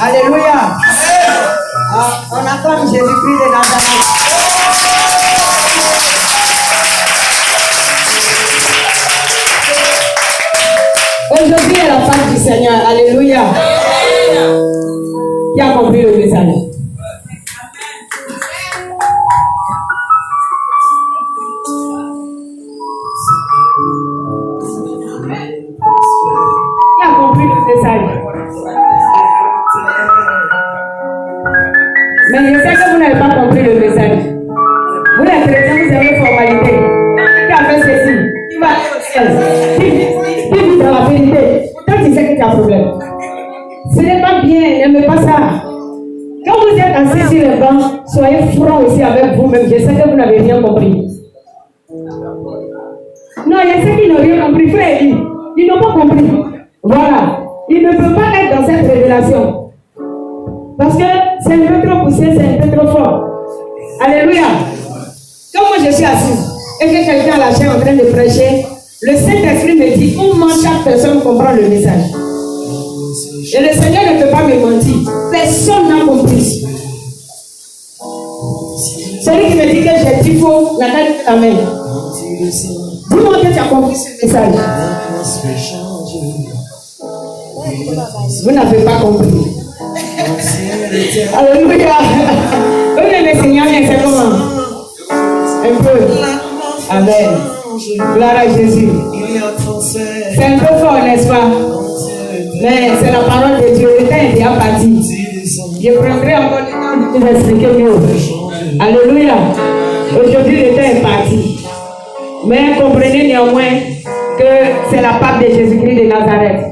Alléluia. On acclame Jésus-Christ de Nazareth. Aujourd'hui est la fête du Seigneur. Alléluia. Qui a compris le message? Qui a compris le message? Mais je sais que vous n'avez pas compris le message. Vous les chrétiens, vous avez formalité. Qui a fait ceci? Qui va aller au ciel? Qui vit dans la vérité? Pourtant tu sais que tu as un problème. Ce n'est pas bien, n'aimez pas ça. Quand vous êtes assis sur le banc, soyez franc aussi avec vous-même. Je sais que vous n'avez rien compris. Non, il y a ceux qui n'ont rien compris. Frère, ils n'ont pas compris. Voilà. Ils ne peuvent pas être dans cette révélation. Parce que c'est un peu trop poussé, c'est un peu trop fort. Alléluia. Quand moi je suis assis et que quelqu'un à la chaîne est en train de prêcher, le Saint-Esprit me dit comment chaque personne comprend le message. Et le Seigneur ne peut pas me mentir. Personne n'a compris. Celui qui me dit que j'ai dit faux, la tête de la main. Dis-moi que tu as compris ce message. Vous n'avez pas compris. Alléluia. Vous le Seigneur, c'est comment? Un peu. Amen. Gloire à Jésus. C'est un peu fort, n'est-ce pas? Mais c'est la parole de Dieu. Le temps est déjà parti. Je prendrai encore le temps de vous expliquer mieux. Alléluia. Aujourd'hui, le temps est parti. Mais comprenez néanmoins que c'est la Pâque de Jésus-Christ de Nazareth.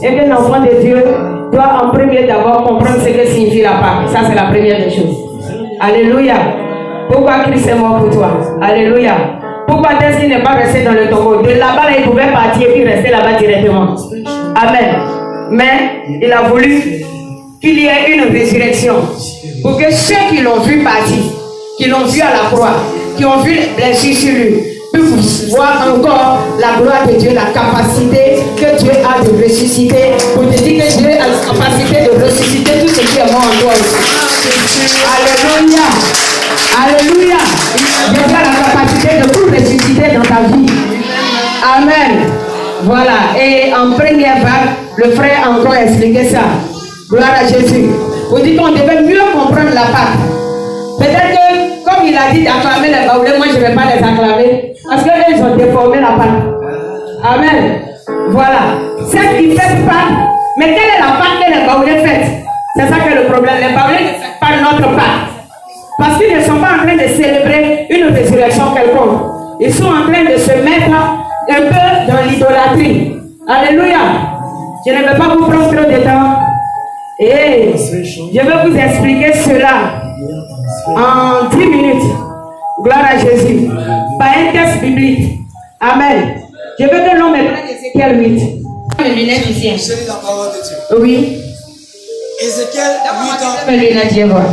Et que l'enfant de Dieu doit en premier d'abord comprendre ce que signifie la Pâque. Ça, c'est la première des choses. Alléluia. Pourquoi Christ est mort pour toi? Alléluia. Pourquoi est-ce qu'il n'est pas resté dans le tombeau? De là-bas, là, il pouvait partir et puis rester là-bas directement. Amen. Mais il a voulu qu'il y ait une résurrection pour que ceux qui l'ont vu partir, qui l'ont vu à la croix, qui ont vu les blessures sur lui, puissent voir encore la gloire de Dieu, la capacité que Dieu a de ressusciter, pour te dire que Dieu a la capacité de ressusciter tout ce qui est mort en toi aussi. Alléluia. Alléluia. Dieu a la capacité de tout ressusciter dans ta vie. Amen. Voilà. Et en première vague, le frère a encore expliqué ça. Gloire à Jésus. Vous dites qu'on devait mieux comprendre la Pâque. Peut-être que, comme il a dit d'acclamer les baoulés, moi je ne vais pas les acclamer. Parce qu'ils ont déformé la Pâque. Amen. Voilà. Celle qui fait Pâque. Mais quelle est la Pâque que les baoulés font? C'est ça qui est le problème. Les baoulés ne font pas notre Pâque. Parce qu'ils ne sont pas en train de célébrer une résurrection quelconque. Ils sont en train de se mettre un peu dans l'idolâtrie. Alléluia. Je ne vais pas vous prendre trop de temps. Et je vais vous expliquer cela en 10 minutes. Gloire à Jésus. Par un texte biblique. Amen. Je veux que l'homme me prenne Ézéchiel 8. Mes lunettes ici. Je lis la parole de Dieu. Oui. Ézéchiel 8 ans. Mes lunettes, je vois.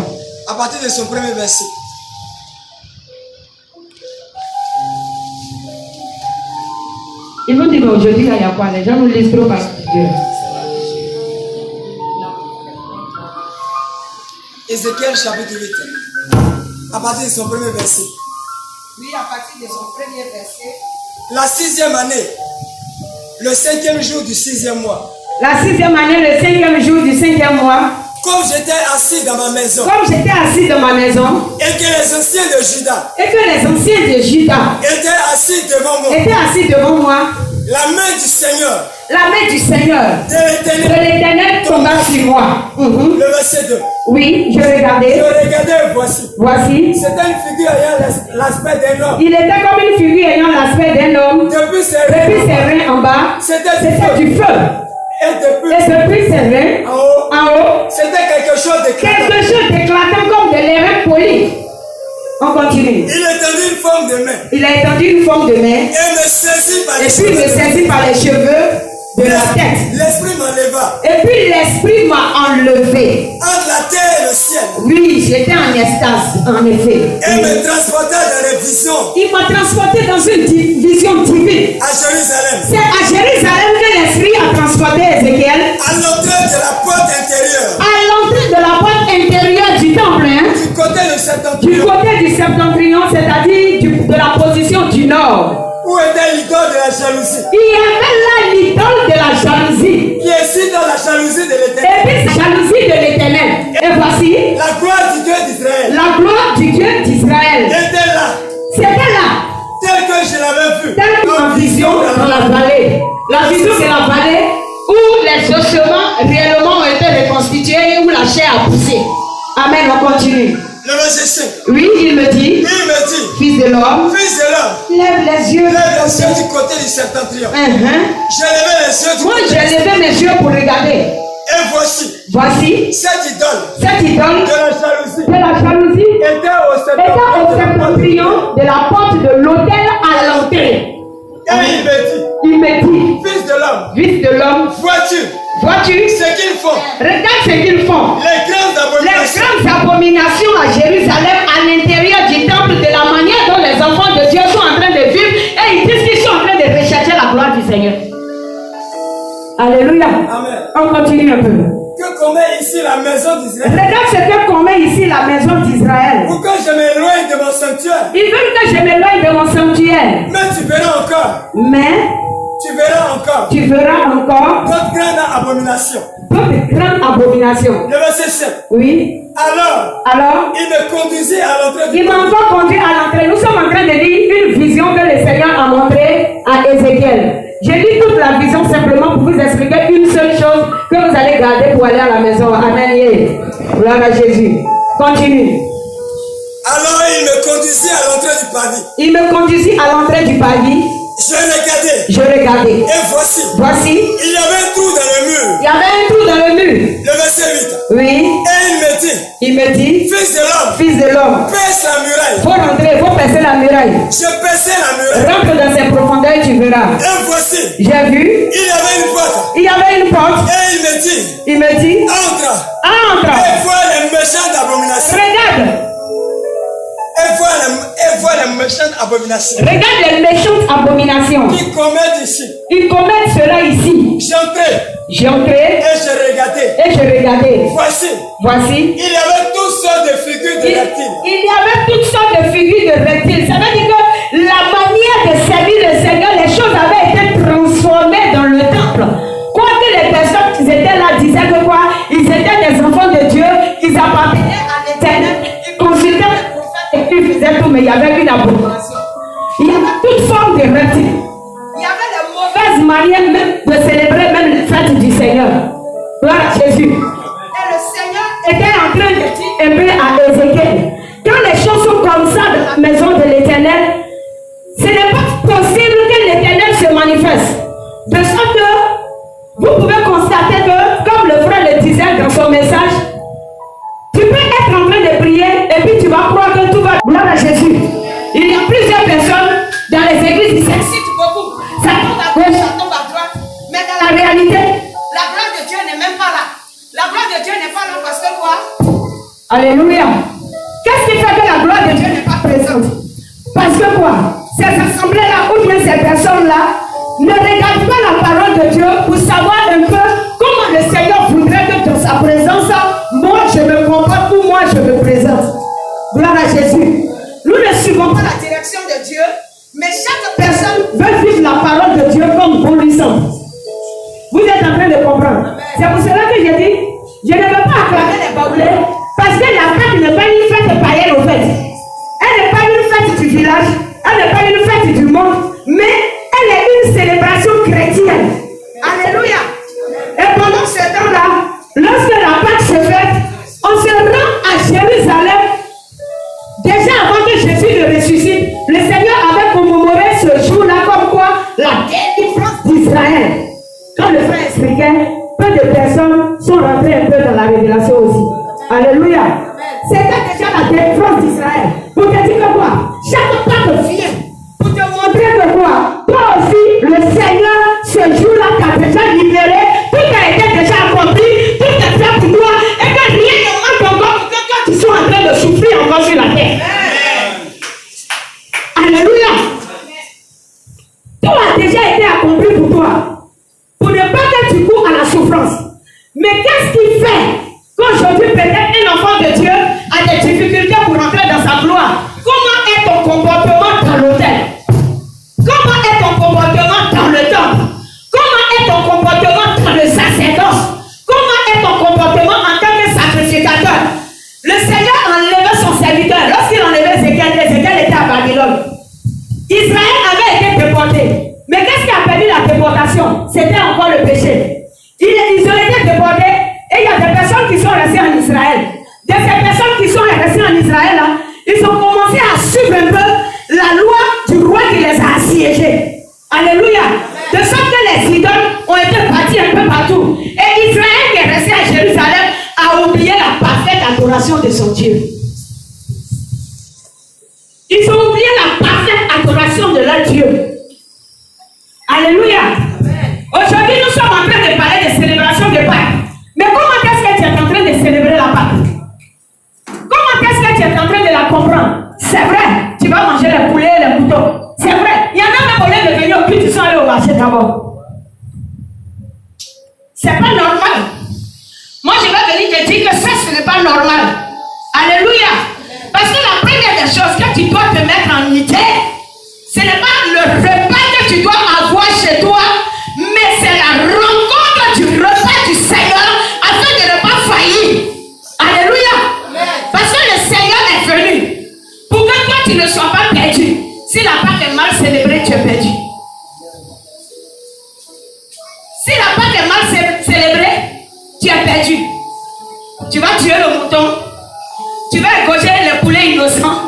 À partir de son premier verset. Il vous dit qu'aujourd'hui, il y a quoi? Les gens nous lisent trop par Dieu. Ézéchiel chapitre 8. À partir de son premier verset. Oui, à partir de son premier verset. La 6e année, le 5e jour du 6e mois. La 6e année, le 5e jour du 5e mois. Comme j'étais assis dans ma maison. Comme j'étais assis dans ma maison. Et que les anciens de Juda. Et que les anciens de Juda. Étaient assis devant moi. Étaient assis devant moi. La main du Seigneur. La main du Seigneur. De l'Éternel tomba sur moi. Le verset 2. Oui, je regardais. Je regardais, voici. Voici. C'était une figure ayant l'aspect d'un homme. Il était comme une figure ayant l'aspect d'un homme. Depuis ses reins en bas. C'était du feu. Et depuis ses reins en haut. C'était quelque chose d'éclatant. Quelque chose d'éclatant comme de l'airain poli. On continue. Il a étendu une forme de main. Il a étendu une forme de main. Et me saisit par les cheveux. Et puis il me saisit par les cheveux de la tête. L'esprit m'enleva. Et puis l'esprit m'a enlevé. Entre la terre et le ciel. Oui, j'étais en extase, en effet. Et me transporta dans les visions. Il m'a transporté dans une vision divine. À Jérusalem. C'est à Jérusalem que l'esprit a transporté Ézéchiel. À l'entrée de la porte intérieure. À septentrion. côté du septentrion, c'est-à-dire de la position du nord. Où était l'idole de la jalousie? Il y avait là l'idole de la jalousie. Qui est ici dans la jalousie de Et l'Éternel. puis la jalousie de l'Éternel. Et voici La gloire du Dieu d'Israël la gloire du Dieu d'Israël. était là, C'était là, tel que je l'avais vu. telle en vision dans la vallée. La vision de la vallée où les ossements réellement ont été reconstitués, où la chair a poussé. Amen, on continue. Le verset 5. Oui, il me dit, Il me dit, fils de l'homme, fils de l'homme, lève les yeux. lève les yeux du côté du septentrion. Uh-huh. J'ai levé les yeux du Moi, côté. j'ai levé mes yeux pour regarder. Et voici, Voici cette idole cette idole de la jalousie de la jalousie était au était au septentrion de la porte de l'autel à l'entrée. Et Il me dit, fils de l'homme, fils de l'homme, vois-tu vois-tu, ce qu'ils font? regarde ce qu'ils font. Les grandes Les abominations grandes abominations à Jérusalem, à l'intérieur du temple, de la manière dont les enfants de Dieu sont en train de vivre, et ils disent qu'ils sont en train de rechercher la gloire du Seigneur. Alléluia. Amen. On continue un peu. Que commet ici la maison d'Israël? Regarde ce que commet ici la maison d'Israël. Pour que je m'éloigne de mon sanctuaire. Ils veulent que je m'éloigne de mon sanctuaire. Mais tu verras encore, Mais tu verras encore d'autres grandes abominations. d'autres grandes abominations. Le verset 7. Oui. Alors, il me conduisit à l'entrée du Il m'a encore conduit à l'entrée. Nous sommes en train de lire une vision que le Seigneur a montrée à Ézéchiel. J'ai lu toute la vision simplement pour vous expliquer une seule chose que vous allez garder pour aller à la maison. Amen. Gloire à Jésus. Continue. Alors il me conduisit à l'entrée du pavis. Il me conduisit à l'entrée du pavis. Je regardais. Et voici, Il y avait un trou dans le mur. il y avait un trou dans le mur. Le verset 8. Oui. Et Il me dit, fils de fils de l'homme, perce la muraille. faut rentrer, faut percer la muraille. Je perçais la muraille. Rentre dans ses profondeurs, tu verras. Et voici, J'ai vu, il y avait une porte. il y avait une porte. Et Il me dit, entre. entre. Et vois les méchantes abominations. Regarde. Et vois les méchantes abominations. Regarde les méchantes abominations. Qui commettent ici. Ils commettent cela ici. J'ai entré et je regardais. Voici, Voici. il y avait toutes sortes de figures de reptiles. Il y avait toutes sortes de figures de reptiles. Ça veut dire que la manière de servir le Seigneur, les choses avaient été transformées dans le temple. Quoique les personnes qui étaient là disaient que quoi? Ils étaient des enfants de Dieu, ils appartenaient à l'Éternel, ils consultaient les prophètes et ils faisaient tout, mais il y avait une abomination. Il y avait toutes formes de reptiles. Il y avait de mauvaises manières même de célébrer même les fêtes du Seigneur. Gloire à Jésus. Et le Seigneur était en train de dire un peu à Ézéchiel, quand les choses sont comme ça dans la maison de l'Éternel, ce n'est pas possible que l'Éternel se manifeste. De sorte que vous pouvez constater que, comme le frère le disait dans son message, tu peux être en train de prier et puis tu vas croire que tout va. Gloire à Jésus. Il y a plusieurs personnes dans les églises qui s'excitent beaucoup. Ça tombe à gauche, ça tombe à droite. Mais dans la réalité, la gloire de Dieu n'est même pas là. La gloire de Dieu n'est pas là parce que quoi? Alléluia. Qu'est-ce qui fait que la gloire de Dieu n'est pas présente? Parce que quoi? Ces assemblées-là ou bien ces personnes-là ne regardent pas la parole de Dieu pour savoir un peu comment le Seigneur voudrait que dans sa présence, moi je me comporte ou moi je me présente. Gloire à Jésus. Nous ne suivons pas la direction de Dieu, mais chaque personne veut vivre la parole de Dieu comme bon lui semble. Vous êtes en train de comprendre. C'est pour cela que j'ai dit, je ne veux pas acclamer les baoulés, parce que la fête n'est pas une fête païenne au fait. Elle n'est pas une fête du village, elle n'est pas une fête du monde, mais elle est une célébration chrétienne. Alléluia. Et pendant ce temps-là, lorsque la Pâque se fait, on se rend à Jérusalem. Déjà avant que Jésus ne ressuscite, le Seigneur avait commémoré ce jour-là comme quoi la délivrance d'Israël. Quand le frère expliquait, peu de personnes sont rentrées un peu dans la révélation aussi. Israël. De ces personnes qui sont restées en Israël, là, ils ont commencé à suivre un peu la loi du roi qui les a assiégés. Alléluia. De sorte que les idoles ont été bâtis un peu partout. Et Israël qui est resté à Jérusalem a oublié la parfaite adoration de son Dieu. Ils ont oublié la parfaite adoration de leur Dieu. Alléluia. Aujourd'hui, nous sommes en train de parler de célébration de Pâques. Mais comment est-ce que tu es en train de célébrer la Pâques? Comment est-ce que tu es en train de la comprendre? C'est vrai, tu vas manger les poulets et les moutons. C'est vrai. Il y en a même au lieu de venir au culte, ils sont allés au marché d'abord. C'est pas normal. Moi, je vais venir te dire que ça, ce n'est pas normal. Alléluia. Parce que la première des choses que tu dois te mettre en unité, ce n'est pas le repas que tu dois avoir chez toi, mais c'est la rencontre du repas du Seigneur afin de ne pas faillir. Alléluia. Parce que le Seigneur est venu pour que toi tu ne sois pas perdu. Si la Pâque est mal célébrée, tu es perdu. Si la Pâque est mal célébrée, tu es perdu. Tu vas tuer le mouton. Tu vas égorger les poulets innocents.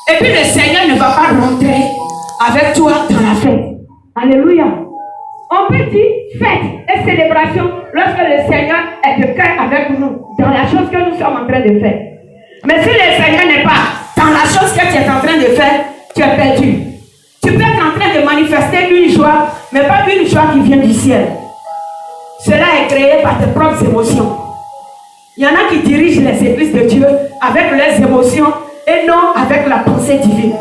Et puis le Seigneur ne va pas rentrer avec toi dans la fête. Alléluia. On peut dire fête et célébration lorsque le Seigneur est de cœur avec nous dans la chose que nous sommes en train de faire. Mais si le Seigneur n'est pas dans la chose que tu es en train de faire, tu es perdu. Tu peux être en train de manifester une joie, mais pas une joie qui vient du ciel. Cela est créé par tes propres émotions. Il y en a qui dirigent les églises de Dieu avec leurs émotions et non avec la pensée divine.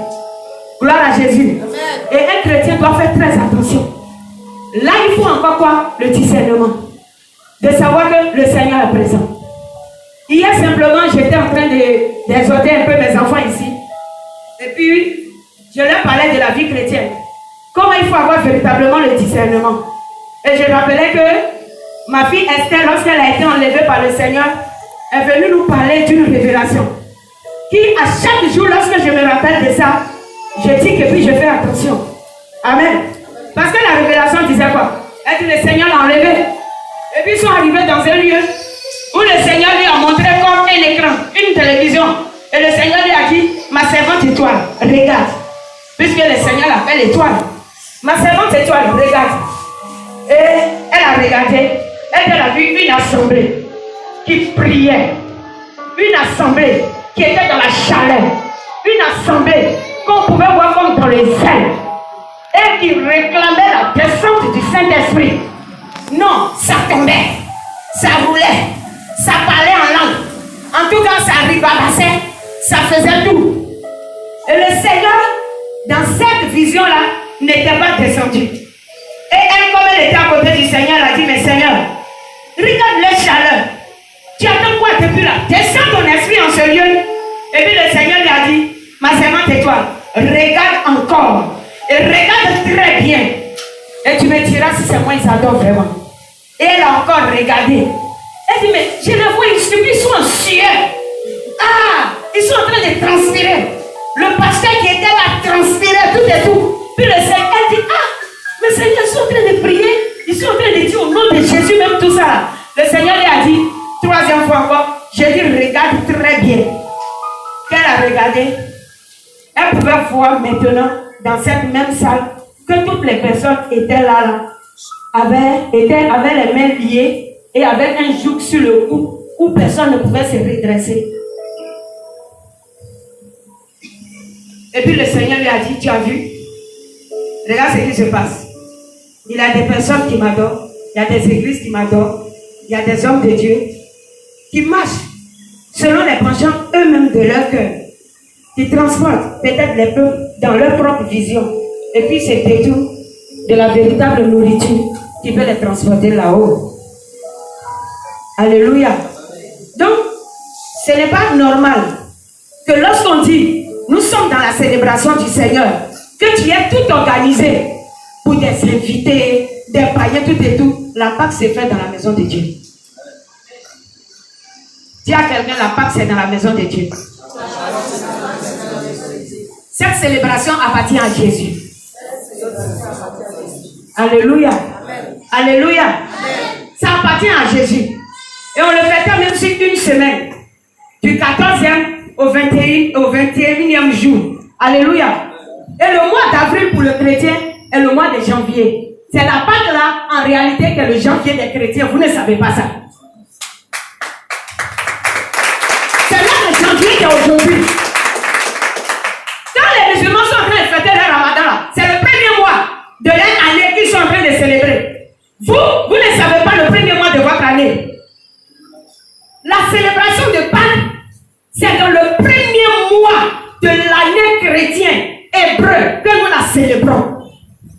Gloire à Jésus. Amen. Et un chrétien doit faire très attention. Là, il faut encore quoi? Le discernement. De savoir que le Seigneur est présent. Hier, simplement, j'étais en train d'exhorter un peu mes enfants ici. Et puis, je leur parlais de la vie chrétienne. Comment il faut avoir véritablement le discernement. Et je rappelais que ma fille Esther, lorsqu'elle a été enlevée par le Seigneur, est venue nous parler d'une révélation. Qui, à chaque jour, lorsque je me rappelle de ça, je dis que puis je fais attention. Amen. Parce que la révélation disait quoi? Elle dit le Seigneur l'a enlevé. Et puis ils sont arrivés dans un lieu où le Seigneur lui a montré comme un écran, une télévision. Et le Seigneur lui a dit, ma servante étoile, regarde. Puisque le Seigneur l'appelle étoile. Ma servante étoile, regarde. Et elle a regardé. Elle a vu une assemblée qui priait. Une assemblée qui était dans la chaleur. Une assemblée qu'on pouvait voir comme dans les ailes. Et qui réclamait la descente du Saint-Esprit. Non, ça tombait. Ça roulait. Ça parlait en langue. En tout cas, ça ribabassait. Ça faisait tout. Et le Seigneur, dans cette vision-là, n'était pas descendu. Et elle, comme elle était à côté du Seigneur, elle a dit, mais Seigneur, regarde les chaleurs. Tu attends quoi depuis là? Descends ton esprit en ce lieu. Et puis le Seigneur lui a dit, ma servante étoile, regarde encore. Et regarde très bien. Et tu me diras si c'est moi ils adorent vraiment. Et elle a encore regardé. Elle dit, mais je les vois, ils sont en sueur. Ah, ils sont en train de transpirer. Le pasteur qui était là transpirait tout et tout. Puis le Seigneur, elle dit, ah, mais Seigneur, ils sont en train de prier. Ils sont en train de dire au nom de Jésus, même tout ça. Le Seigneur lui a dit, troisième fois encore, je dis, regarde très bien. Qu'elle a regardé, elle pouvait voir maintenant, dans cette même salle, que toutes les personnes étaient là, avaient les mains liées et avaient un joug sur le cou où personne ne pouvait se redresser. Et puis le Seigneur lui a dit, tu as vu? Regarde ce qui se passe. Il y a des personnes qui m'adorent, il y a des églises qui m'adorent, il y a des hommes de Dieu qui marchent selon les penchants eux-mêmes de leur cœur, qui transportent peut-être les peuples dans leur propre vision. Et puis c'est détour de la véritable nourriture qui peut les transporter là-haut. Alléluia. Donc, ce n'est pas normal que lorsqu'on dit, nous sommes dans la célébration du Seigneur, que tu aies tout organisé pour des invités, des païens, tout et tout. La Pâque se fait dans la maison de Dieu. Dis à quelqu'un, la Pâque c'est dans la maison de Dieu. Cette célébration appartient à Jésus. Alléluia. Alléluia. Ça appartient à Jésus. Et on le fêtait même sur une semaine. Du 14e au 21e jour. Alléluia. Et le mois d'avril pour le chrétien est le mois de janvier. C'est la Pâque là, en réalité, que le janvier des chrétiens. Vous ne savez pas ça. C'est là le janvier qui est aujourd'hui. Quand les musulmans sont en train de fêter le ramadan là, c'est le premier mois de leur année qu'ils sont en train de célébrer. Vous ne savez pas le premier mois de votre année. La célébration de Pâques, c'est dans le premier mois de l'année chrétienne hébreu que nous la célébrons.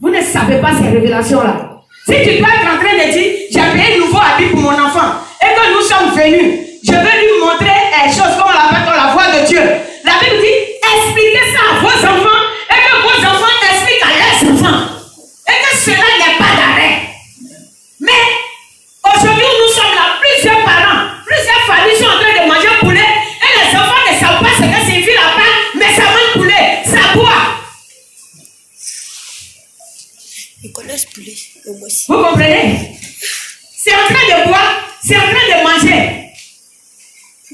Vous ne savez pas ces révélations-là. Si tu dois être en train de dire, j'ai payé un nouveau habit pour mon enfant, et que nous sommes venus, je vais lui montrer les choses comme on l'appelle dans la voix de Dieu. La Bible dit, expliquez ça à vos enfants, et que vos enfants expliquent à leurs enfants. Et que cela n'est pas d'arrêt. Mais, aujourd'hui, nous sommes là, plusieurs parents, plusieurs familles sont en train de manger poulet, et les enfants ne savent pas ce que signifie la Pâque, mais ça mange poulet, ça boit. Ils connaissent poulet, moi aussi. Vous comprenez? C'est en train de boire, c'est en train de manger.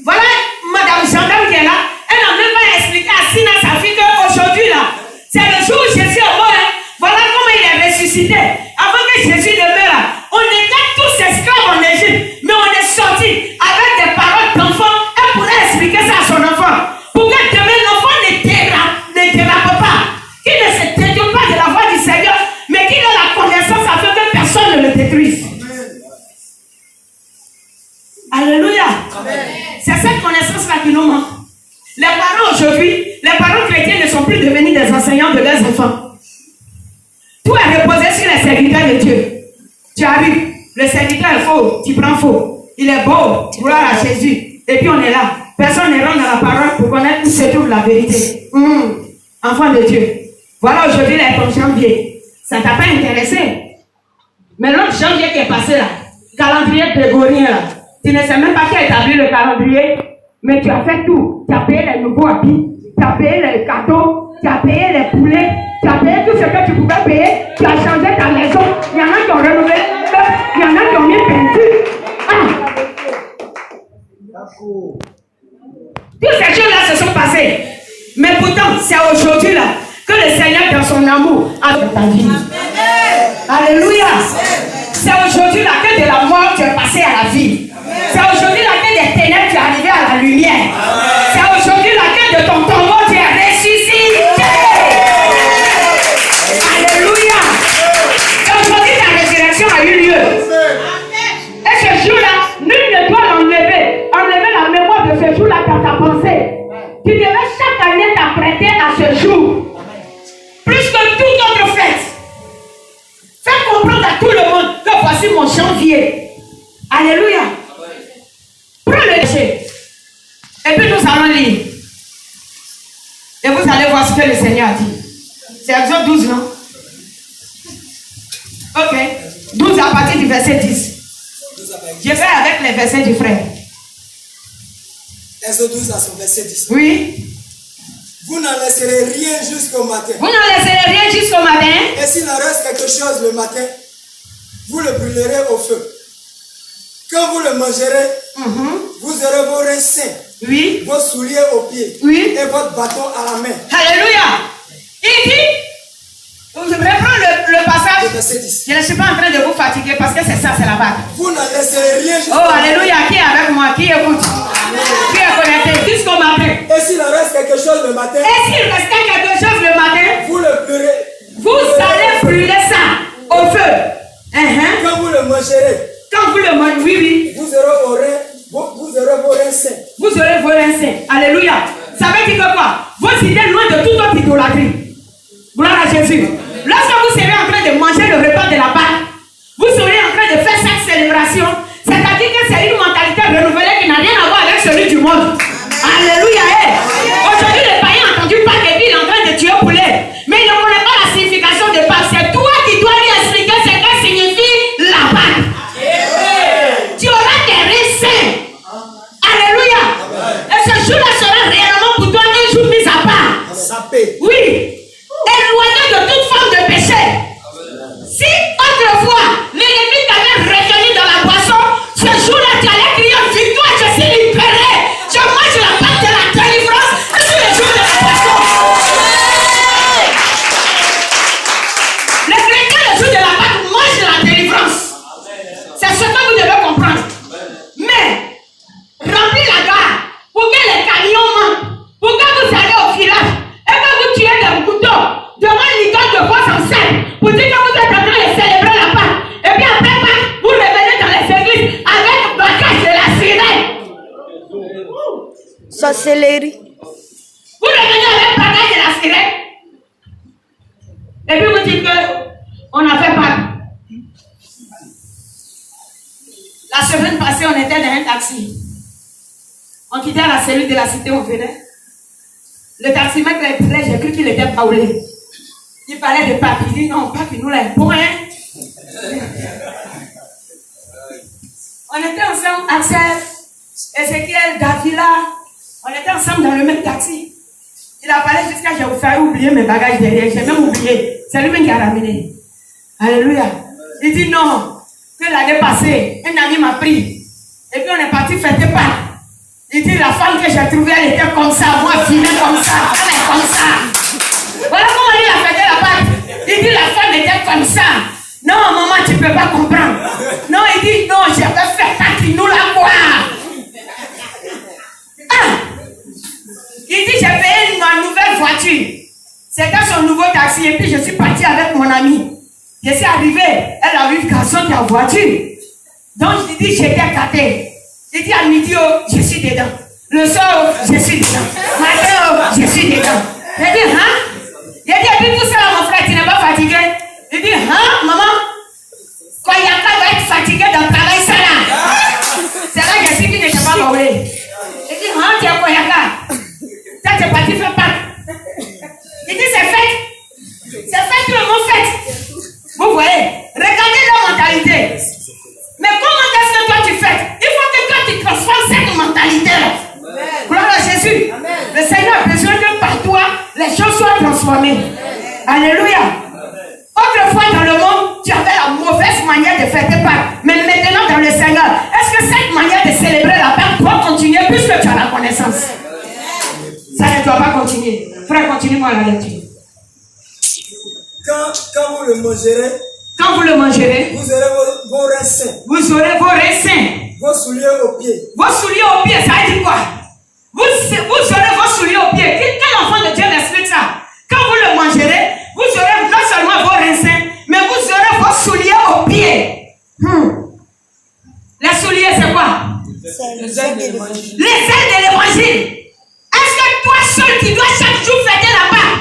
Voilà Madame Gendarme qui est là, elle n'a même pas expliqué à Sina, sa fille, qu'aujourd'hui là, c'est le jour où Jésus est mort. Voilà comment il est ressuscité. Avant que Jésus ne meure, on était tous esclaves en Égypte, mais on est sortis avec des paroles d'enfant. Elle pourrait expliquer ça à son enfant. Pour que demain l'enfant ne dérape pas, qu'il ne se détourne pas de la voix du Seigneur, mais qu'il ait la connaissance afin que personne ne le détruise. Alléluia. C'est cette connaissance-là qui nous manque. Les parents aujourd'hui, les parents chrétiens ne sont plus devenus des enseignants de leurs enfants. Tout est reposé sur les serviteurs de Dieu. Tu arrives, le serviteur est faux, tu prends faux. Il est beau, gloire à Jésus. Et puis on est là. Personne ne rentre dans la parole pour connaître où se trouve la vérité. Enfant de Dieu. Voilà aujourd'hui les janvier. Ça t'a pas intéressé. Mais l'autre janvier qui est passé là, calendrier grégorien là, tu ne sais même pas qui a établi le calendrier, mais tu as fait tout. Tu as payé les nouveaux habits, tu as payé les cadeaux, tu as payé les poulets, tu as payé tout ce que tu pouvais payer, tu as changé ta maison. Il y en a qui ont renouvelé, il y en a qui ont mis peinture. Toutes ces choses-là se sont passées. Mais pourtant, c'est aujourd'hui là que le Seigneur, dans son amour, a fait ta vie. Alléluia. C'est aujourd'hui là que de la mort tu es passé à la vie. C'est aujourd'hui là que des ténèbres tu es arrivé à la lumière. C'est aujourd'hui là que de ton tombeau tu es ressuscité. Alléluia. Et aujourd'hui ta résurrection a eu lieu. Et ce jour-là, nul ne doit l'enlever. Enlever la mémoire de ce jour-là dans ta pensée. Tu devais chaque année t'apprêter à ce jour. Plus que toute autre fête. Fais comprendre à tout le monde que voici mon janvier. Alléluia. Prends le déchet. Et puis nous allons lire. Et vous allez voir ce que le Seigneur a dit. C'est Exode 12, non? Ok. 12 à partir du verset 10. Je vais avec les versets du frère. Exode 12 à son verset 10. Oui. Vous n'en laisserez rien jusqu'au matin. Vous n'en laisserez rien jusqu'au matin. Et s'il en reste quelque chose le matin, vous le brûlerez au feu. Quand vous le mangerez, vous aurez vos reins sains, oui, vos souliers aux pieds, oui, et votre bâton à la main. Alléluia. Il dit, je reprends le passage. Verset 10. Je ne suis pas en train de vous fatiguer parce que c'est ça, c'est la base. Vous n'en laisserez rien jusqu'au matin. Oh, alléluia. Qui est avec moi? Qui écoute? Qui est connecté? Jusqu'au matin. Et s'il en reste quelque chose le matin, et s'il restait quelque chose le matin, vous le brûlerez. Vous allez brûler ça au feu. Quand vous le mangerez, quand vous le mangez, oui, oui. Vous aurez vos reins sains. Vous aurez vos reins sains. Alléluia. Ça veut dire que quoi? Vos idées loin de toute autre idolâtrie. Gloire à Jésus. Lorsque vous serez en train de manger le repas de la Pâque, vous serez en train de faire cette célébration. C'est-à-dire que c'est une mentalité renouvelée qui n'a rien à voir avec celui du monde. Alléluia. Aujourd'hui, le païen a entendu Pâque et puis il est en train de tuer poulet. Mais il ne connaît pas la signification de Pâque. C'est toi qui dois lui expliquer ce que signifie la Pâque. Tu auras des reins sains. Alléluia. Et ce jour-là sera réellement pour toi un jour mis à part. Oui. Éloigné de toute forme de péché. Si autrefois l'ennemi t'avait retenu dans la boisson Sorcellerie. Vous revenez avec bagage de la sirène. Et puis vous dites qu'on a fait Pâques. La semaine passée, on était dans un taxi. On quittait la cellule de la cité, on venait. Le taximètre est prêt, j'ai cru qu'il était paoulé. Il parlait de Pâques. Il dit non, Pâques, nous l'avons pour rien. On était ensemble, Axel, Ezekiel, Davila. On était ensemble dans le même taxi. Il a parlé jusqu'à j'ai failli oublier mes bagages derrière. J'ai même oublié. C'est lui-même qui a ramené. Alléluia. Il dit non. Que l'année passée, un ami m'a pris. Et puis on est parti fêter Pâques. Il dit la femme que j'ai trouvée, elle était comme ça. Moi, filée comme ça. Elle est comme ça. Voilà comment il a fêté la Pâques. Il dit la femme était comme ça. Non, maman, tu ne peux pas comprendre. Non, il dit non, j'ai fait Pâques, nous la voir. Il dit, j'ai payé ma nouvelle voiture. C'était son nouveau taxi. Et puis, je suis parti avec mon ami. Je suis arrivé. Elle a vu le garçon qui est en voiture. Donc, je lui dis, j'étais gâté. Il dit, à midi, oh, je suis dedans. Le soir, oh, je suis dedans. Matin, oh, je suis dedans. Il dit, hein? Il dit, et puis tout ça, là, mon frère, tu n'es pas fatigué? Il dit, hein, maman? Koyaka va être fatigué dans le travail, ça là. C'est là que je suis qui n'était pas mauvais. Il dit, hein, tu es Koyaka? Tu es parti faire Pâques. Il dit c'est fait. C'est fait, tout le monde fait. Vous voyez, regardez leur mentalité. Mais comment est-ce que toi tu fais? Il faut que toi tu transformes cette mentalité-là. Gloire à Jésus. Amen. Le Seigneur a besoin que par toi, les choses soient transformées. Amen. Alléluia. Autrefois dans le monde, tu avais la mauvaise manière de fêter Pâques. Mais maintenant dans le Seigneur, est-ce que cette manière de célébrer la Pâques doit continuer puisque tu as la connaissance? Ça ne doit pas continuer. Frère, continue-moi la lecture. Quand vous le mangerez, vous aurez vos reins sains. Vous aurez vos reins sains. Vos souliers aux pieds. Vos souliers aux pieds, ça veut dire quoi? Vous aurez vos souliers aux pieds. Quel enfant de Dieu m'explique ça? Quand vous le mangerez, vous aurez non seulement vos reins sains, mais vous aurez vos souliers aux pieds. Les souliers, c'est quoi? Les ailes de l'évangile. Les ailes de l'évangile. Est-ce que toi seul qui dois chaque jour fêter la Pâques?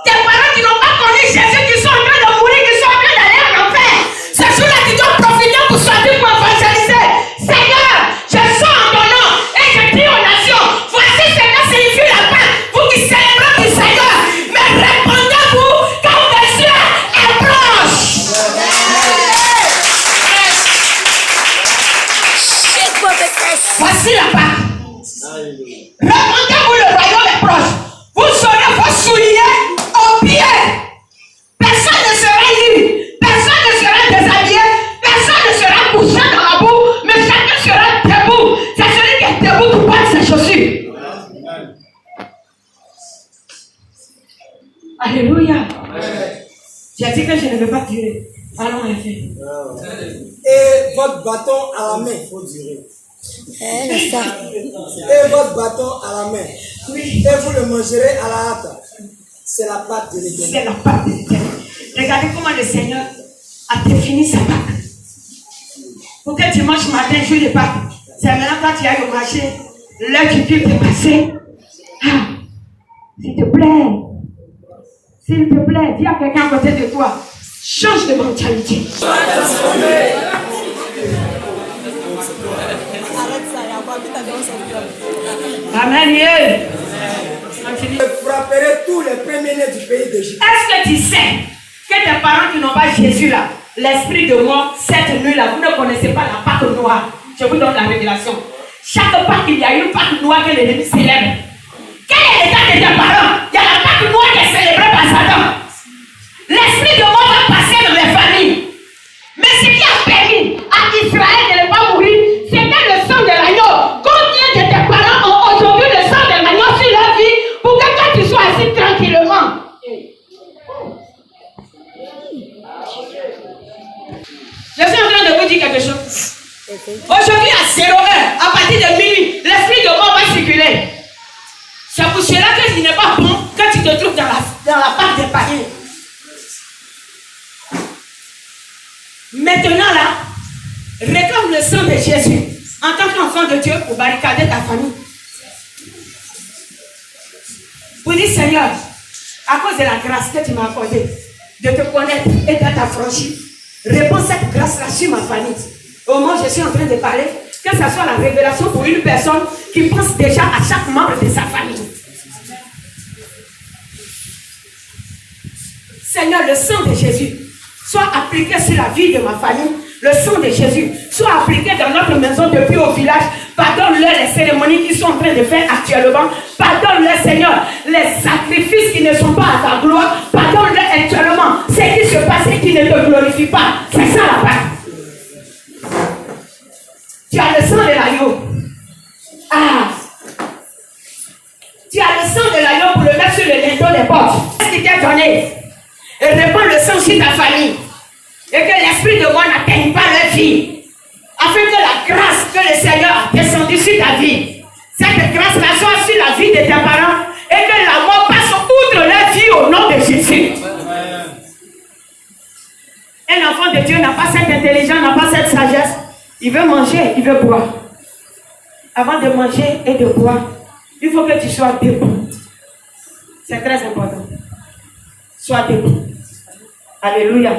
Tes parents qui n'ont pas connu Jésus, qui sont en train de mourir, qui sont en train d'aller en enfer. Ce jour-là, tu dois profiter pour sortir pour évangéliser. Seigneur, je sors en ton nom et je dis aux nations, voici ce que signifie la Pâques. Vous qui célébrez du Seigneur, mais répondez-vous quand le ciel est proche. Voici la Pâques. Répondez-vous, le royaume est proche. Vous aurez vos souliers aux pieds. Personne ne sera nu. Personne ne sera déshabillé. Personne ne sera couché dans la boue. Mais chacun sera debout. C'est celui qui est debout qui porte ses chaussures. Alléluia. J'ai dit que je ne veux pas durer. Allons, en fait. Et votre bâton à la main, il faut durer. C'est ça. Et votre bâton à la main. Oui. Et vous le mangerez à la hâte. C'est la pâte de l'Éternel. C'est la pâte de l'Éternel. Regardez comment le Seigneur a défini sa Pâque. Pour que dimanche matin, jour de Pâques, c'est maintenant quand tu ailles au marché, l'heure du culte est passée. Ah, s'il te plaît, dis à quelqu'un à côté de toi, change de mentalité. Amen. Je frapperai tous les premiers-nés du pays d'Égypte. Est-ce que tu sais que tes parents qui n'ont pas Jésus là, l'esprit de mort, cette nuit-là, vous ne connaissez pas la Pâque noire? Je vous donne la révélation. Chaque Pâque, il y a une Pâque noire que l'ennemi célèbre. Quel est l'état de tes parents? Il y a la Pâque noire qui est célébrée par Satan. L'esprit de mort va passer dans les familles. Mais ce qui a permis à Israël de ne pas mourir, c'était le sang de l'agneau. Combien de tes parents ont aujourd'hui le sang de l'agneau sur leur vie pour que toi tu sois assis tranquillement? Je suis en train de vous dire quelque chose. Aujourd'hui à 0h, à partir de minuit, l'esprit de mort va circuler. C'est pour cela que il n'est pas bon quand tu te trouves dans la Pâque des païens. Maintenant là, réclame le sang de Jésus en tant qu'enfant de Dieu pour barricader ta famille. dis, Seigneur, à cause de la grâce que tu m'as accordée, de te connaître et d'être affranchi, réponds cette grâce-là sur ma famille. Au moment où je suis en train de parler, que ce soit la révélation pour une personne qui pense déjà à chaque membre de sa famille. Seigneur, le sang de Jésus soit appliqué sur la vie de ma famille. Le sang de Jésus soit appliqué dans notre maison depuis au village. Pardonne-leur les cérémonies qu'ils sont en train de faire actuellement. Pardonne-leur, Seigneur, les sacrifices qui ne sont pas à ta gloire. Pardonne-leur actuellement ce qui se passe et qui ne te glorifie pas. C'est ça la base. Tu as le sang de l'agneau. Ah! Tu as le sang de l'agneau pour le mettre sur le linteau des portes. Qu'est-ce qui t'est donné? Et répands le sang sur ta famille. Et que l'esprit de moi n'atteigne pas leur vie. Afin que la grâce que le Seigneur a descendue sur ta vie, cette grâce-là soit sur la vie de tes parents. Et que la mort passe outre leur vie au nom de Jésus. Un enfant de Dieu n'a pas cette intelligence, n'a pas cette sagesse. Il veut manger, il veut boire. Avant de manger et de boire, il faut que tu sois debout. C'est très important. Sois debout. Alléluia.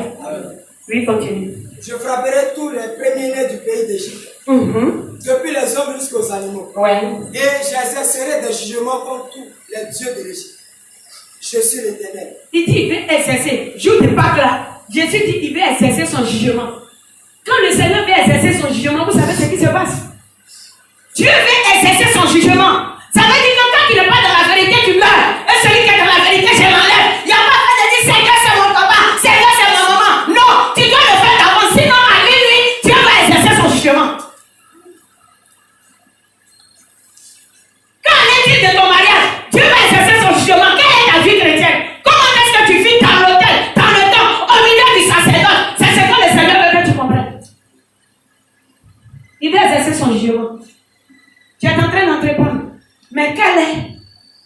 Oui, continue. Je frapperai tous les premiers-nés du pays d'Égypte, depuis les hommes jusqu'aux animaux. Ouais. Et j'exercerai des jugements contre tous les dieux de l'Égypte. Je suis l'Éternel. Il dit, il veut exercer. Jour de Pâques là, Jésus dit, il veut exercer son jugement. Quand le Seigneur veut exercer son jugement, vous savez ce qui se passe? Dieu veut exercer son jugement. Ça veut dire que quand tu n'es pas dans la vérité, tu meurs. Et celui qui est dans la vérité, je l'enlève. Il n'y a pas fait de dire, Seigneur, c'est mon papa, Seigneur, c'est ma maman. Non, tu dois le faire d'avance. Sinon, à lui, Dieu va exercer son jugement. Quand on est dit de ton mariage, Dieu va exercer son jugement. Quelle est ta vie chrétienne? Comment est-ce que tu vis dans l'autel, dans le temps, au milieu du sacerdote? C'est ce que le Seigneur veut que tu comprennes. Il veut exercer son jugement. Tu es en train d'entreprendre. Mais quelle est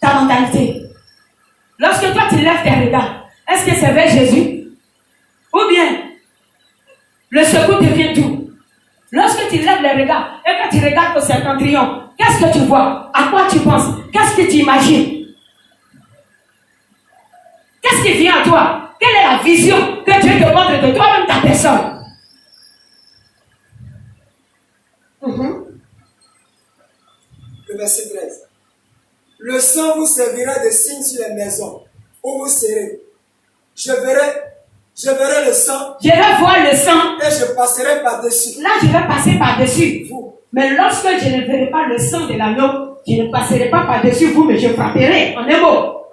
ta mentalité? Lorsque toi tu lèves tes regards, est-ce que c'est vers Jésus? Ou bien le secours te vient d'où? Lorsque tu lèves les regards et que tu regardes au septentrion, qu'est-ce que tu vois? À quoi tu penses? Qu'est-ce que tu imagines? Qu'est-ce qui vient à toi? Quelle est la vision que Dieu te montre de toi-même, ta personne? Le verset 13. Le sang vous servira de signe sur les maisons où vous serez. Je verrai le sang. Je vais voir le sang. Et je passerai par-dessus. Là, je vais passer par-dessus vous. Mais lorsque je ne verrai pas le sang de l'agneau, je ne passerai pas par-dessus vous, mais je frapperai. En un mot.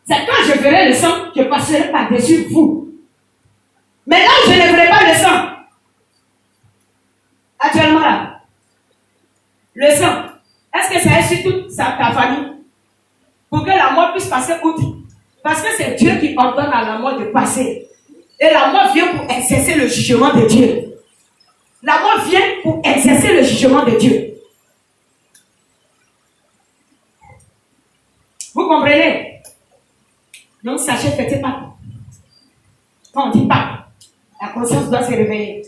C'est quand je verrai le sang, je passerai par-dessus vous. Mais là, je ne verrai pas le sang. Actuellement là. Le sang. Est-ce que c'est sur toute ta famille? Pour que la mort puisse passer outre. Parce que c'est Dieu qui ordonne à la mort de passer. Et la mort vient pour exercer le jugement de Dieu. La mort vient pour exercer le jugement de Dieu. Vous comprenez? Donc sachez, faites pas. Quand on dit pas, la conscience doit se réveiller.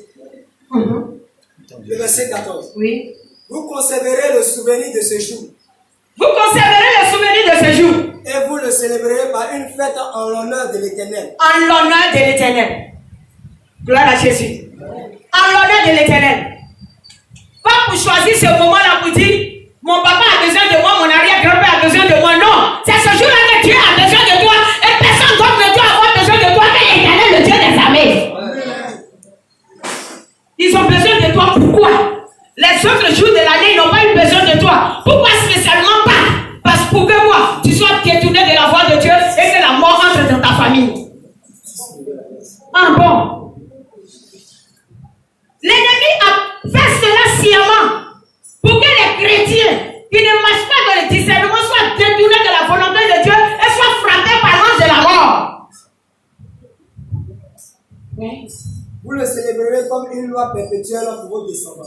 Le verset 14. Oui. Vous conserverez le souvenir de ce jour. Vous conserverez le souvenir de ce jour. Et vous le célébrerez par une fête en l'honneur de l'Éternel. En l'honneur de l'Éternel. Gloire à Jésus. En l'honneur de l'Éternel. Pas pour choisir ce moment-là pour dire, mon papa a besoin de moi, mon arrière-grand-père a besoin de moi. Non. C'est ce jour-là que Dieu a besoin de toi. Et personne d'autre ne doit avoir besoin de toi que l'Éternel, le Dieu des armées. Ils ont besoin de toi. Pourquoi? Les autres jours de l'année, ils n'ont pas eu besoin de toi. Pourquoi spécialement pas? Parce que pour que moi, tu sois détourné de la voie de Dieu et que la mort entre dans ta famille. Ah bon? L'ennemi a fait cela sciemment pour que les chrétiens qui ne marchent pas dans le discernement soient détournés de la volonté de Dieu et soient frappés par l'ange de la mort. Oui. Vous le célébrerez comme une loi perpétuelle pour vos descendants.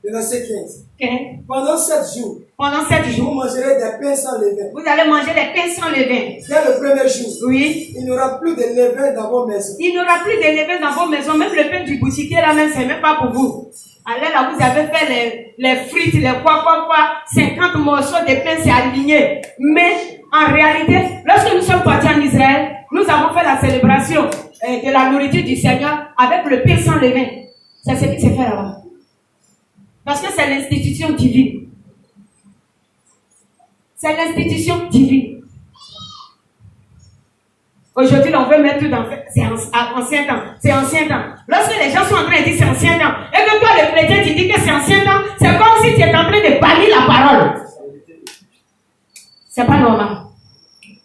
Le verset 15. Okay. Pendant 7 jours, vous mangerez des pains sans levain. Vous allez manger des pains sans levain. Dès le premier jour, oui. Il n'y aura plus de levain dans vos maisons. Il n'y aura plus de levain dans vos maisons. Même le pain du boutiquier là même, c'est même pas pour vous. Allez là, vous avez fait les frites, les quoi, 50 morceaux de pain, c'est aligné. Mais En réalité, lorsque nous sommes partis en Israël, nous avons fait la célébration de la nourriture du Seigneur avec le pain sans levain. C'est ce qui s'est fait là-bas. Parce que c'est l'institution divine. C'est l'institution divine. Aujourd'hui, on veut mettre tout dans c'est ancien temps. C'est ancien temps. Lorsque les gens sont en train de dire c'est ancien temps, et que toi, le chrétien, tu dis que c'est ancien temps, c'est comme si tu es en train de bannir la parole. C'est pas normal.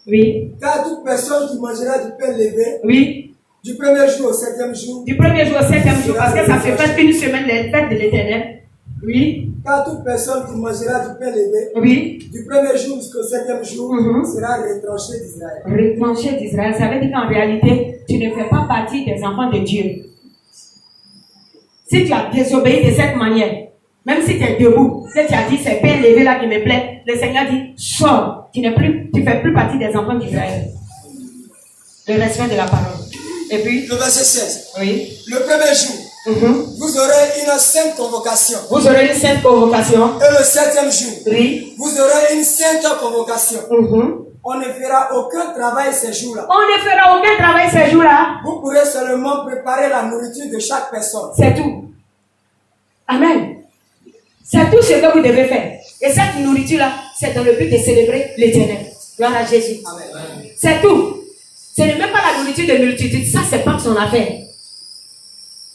Oui. Car toute personne qui mangera du pain levé, oui, du premier jour au 7e jour, du premier jour au 7e jour, parce que ça se fait une semaine, les fêtes de l'Éternel. Oui. Car toute personne qui mangera du pain levé, oui, du premier jour jusqu'au 7e jour, sera retranché d'Israël. Retranché d'Israël, ça veut dire qu'en réalité, tu ne fais pas partie des enfants de Dieu. Si tu as désobéi de cette manière, même si tu es debout, si tu as dit c'est pain levé là qui me plaît, le Seigneur dit sors, tu ne fais plus partie des enfants d'Israël. Le respect de la parole. Et puis, le verset 16. Oui. Le premier jour, vous aurez une sainte convocation. Vous aurez une sainte convocation. Et le 7e jour, oui, vous aurez une sainte convocation. On ne fera aucun travail ces jours-là. On ne fera aucun travail ces jours-là. Vous pourrez seulement préparer la nourriture de chaque personne. C'est tout. Amen. C'est tout ce que vous devez faire. Et cette nourriture-là, c'est dans le but de célébrer l'Éternel. Gloire à Jésus. Amen. C'est tout. Ce n'est même pas la nourriture de multitude. Ça, c'est pas son affaire.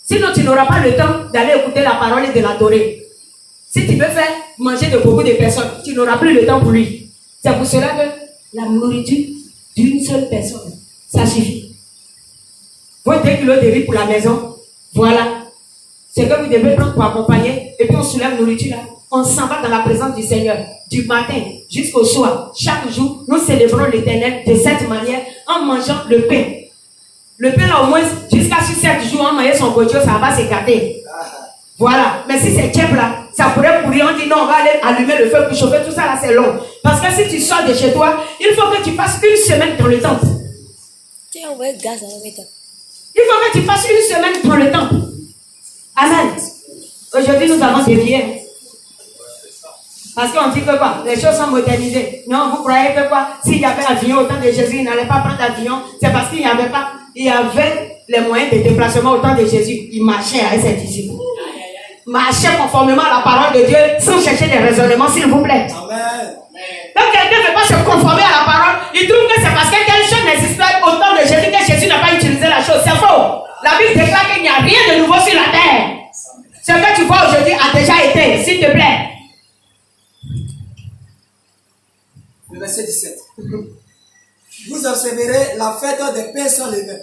Sinon, tu n'auras pas le temps d'aller écouter la parole et de l'adorer. Si tu veux faire manger de beaucoup de personnes, tu n'auras plus le temps pour lui. C'est pour cela que la nourriture d'une seule personne, ça suffit. Vos 2 kilos de riz pour la maison, voilà. C'est que vous devez prendre pour accompagner. Et puis on soulève la nourriture là. On s'en va dans la présence du Seigneur. Du matin jusqu'au soir. Chaque jour, nous célébrons l'Éternel de cette manière en mangeant le pain. Le pain là au moins, jusqu'à 7 jours, on mange son gojo, ça va s'écarter. Voilà. Mais si c'est tiède là, ça pourrait pourrir. On dit non, on va aller allumer le feu pour chauffer. Tout ça là, c'est long. Parce que si tu sors de chez toi, il faut que tu passes une semaine dans le temple. Tiens, on va être gaz en même temps. Il faut que tu passes une semaine dans le temple. Amen. Aujourd'hui, nous avons dévié. Parce qu'on dit que quoi? Les choses sont modernisées. Non, vous croyez que quoi? S'il y avait avion au temps de Jésus, il n'allait pas prendre l'avion. C'est parce qu'il n'y avait pas, il y avait les moyens de déplacement au temps de Jésus. Il marchait avec ses disciples. Marchait conformément à la parole de Dieu sans chercher des raisonnements, s'il vous plaît. Amen. Donc quelqu'un ne veut pas se conformer à la parole, il trouve que c'est parce que telle chose n'existe pas au temps de Jésus que Jésus n'a pas utilisé la chose. C'est faux. La Bible déclare qu'il n'y a rien de nouveau sur la terre. Ce que tu vois aujourd'hui a déjà été, s'il te plaît. Le verset 17. Vous observerez la fête des pains sans levain.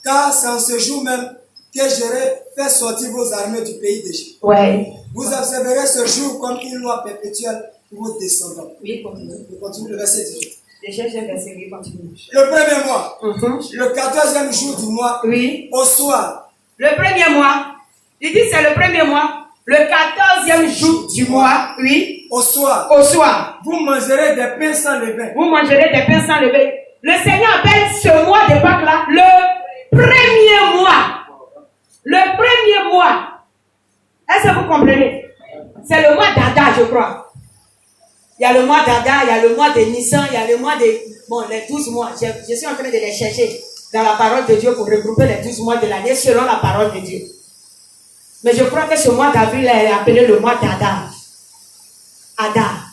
Car c'est en ce jour même que j'aurai fait sortir vos armées du pays d'Égypte. Ouais. Vous observerez ce jour comme une loi perpétuelle pour vos descendants. Oui, continue. Je continue le verset 18. Déjà, j'ai versé, oui, continue. Le premier mois, le 14e jour du mois, oui, au soir. Le premier mois, il dit c'est le premier mois, le 14e jour du mois, oui, au soir. Au soir. Vous mangerez des pains sans levain. Vous mangerez des pains sans levain. Le Seigneur appelle ce mois de Pâques là le premier mois. Le premier mois. Est-ce que vous comprenez? C'est le mois d'Adar, je crois. Il y a le mois d'Adar, il y a le mois de Nissan, il y a le mois de... Bon, les 12 mois. Je suis en train de les chercher dans la parole de Dieu pour regrouper les 12 mois de l'année selon la parole de Dieu. Mais je crois que ce mois d'avril est appelé le mois d'Adar. Adar.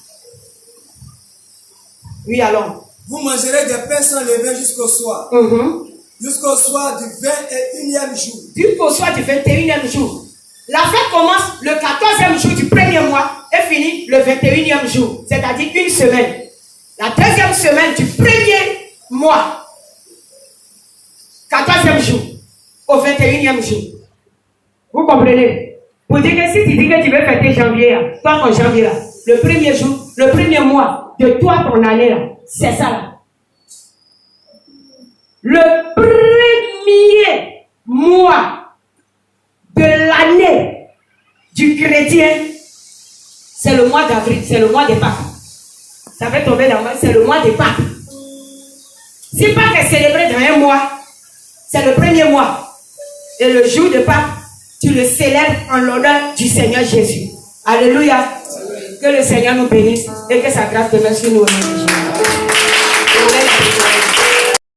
Oui, alors. Vous mangerez des pains sans levain jusqu'au soir. Jusqu'au soir du 21e jour. Jusqu'au soir du 21e jour. La fête commence le 14e jour du premier mois et finit le 21e jour. C'est-à-dire une semaine. La deuxième semaine du premier mois. 14e jour. Au 21e jour. Vous comprenez? Pour dire que si tu dis que tu veux fêter janvier, là, toi ton janvier là, le premier jour, le premier mois de toi ton année là, c'est ça là. Le premier mois de l'année du chrétien, c'est le mois d'avril, c'est le mois des Pâques. Ça va tomber dans le mois, c'est le mois des Pâques. Si Pâques est célébré dans un mois, c'est le premier mois. Et le jour de Pâques, tu le célèbres en l'honneur du Seigneur Jésus. Alléluia. Que le Seigneur nous bénisse et que sa grâce demeure sur nous au nom de Jésus.